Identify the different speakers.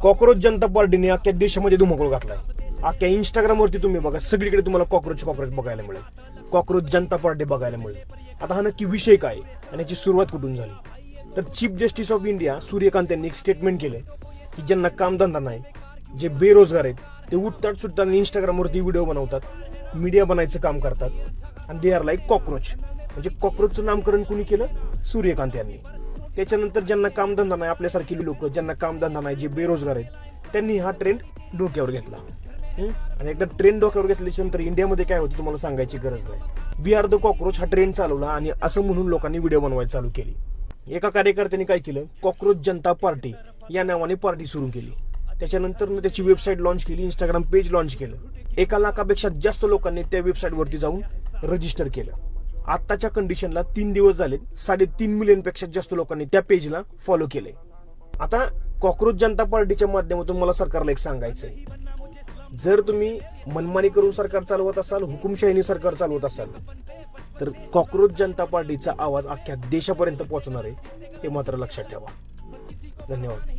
Speaker 1: Cockroach जनता पार्टीने अख्ख्या देशामध्ये धुमाकूळ घातलाय. अख्ख्या इंस्टाग्रामवरती तुम्ही बघा, सगळीकडे तुम्हाला कॉक्रोच बघायला मिळेल, कॉक्रोच जनता पार्टी बघायला मिळेल. आता हा नक्की विषय काय आणि याची सुरुवात कुठून झाली? तर chief justice of India Suryakant यांनी एक स्टेटमेंट केले की ज्यांना कामधंदा नाही, जे बेरोजगार आहेत, ते उठतात सुटतात आणि इंस्टाग्रामवरती व्हिडिओ बनवतात, मीडिया बनायचं काम करतात आणि दे आर लाईक कॉक्रोच. म्हणजे कॉक्रोचचं नामकरण कुणी केलं? सूर्यकांत यांनी. त्याच्यानंतर ज्यांना कामधंदा नाही, आपल्यासारखी लोक ज्यांना कामधंदा नाही, जे बेरोजगार आहेत, त्यांनी हा ट्रेंड डोक्यावर घेतला. आणि एकदा ट्रेंड डोक्यावर घेतल्याच्या नंतर इंडियामध्ये काय होतं तुम्हाला सांगायची गरज नाही. वी आर द कॉक्रोच हा ट्रेंड चालवला आणि असं म्हणून लोकांनी व्हिडिओ बनवायला चालू केली. एका कार्यकर्त्यांनी काय केलं, कॉक्रोच जनता पार्टी या नावाने पार्टी सुरू केली. त्याच्यानंतर त्याची वेबसाईट लॉन्च केली, इंस्टाग्राम पेज लॉन्च केलं. 1 लाखापेक्षा जास्त लोकांनी त्या वेबसाईटवरती जाऊन रजिस्टर केलं. आत्ताच्या कंडिशनला 3 दिवस झालेत, 3.5 मिलियनपेक्षा जास्त लोकांनी त्या पेजला फॉलो केले. आता कॉक्रोच जनता पार्टीच्या माध्यमातून मला सरकारला एक सांगायचंय, जर तुम्ही मनमानी करून सरकार चालवत असाल, हुकुमशाहीने सरकार चालवत असाल, तर कॉक्रोच जनता पार्टीचा आवाज अख्ख्या देशापर्यंत पोहोचणार आहे, हे मात्र लक्षात ठेवा. धन्यवाद.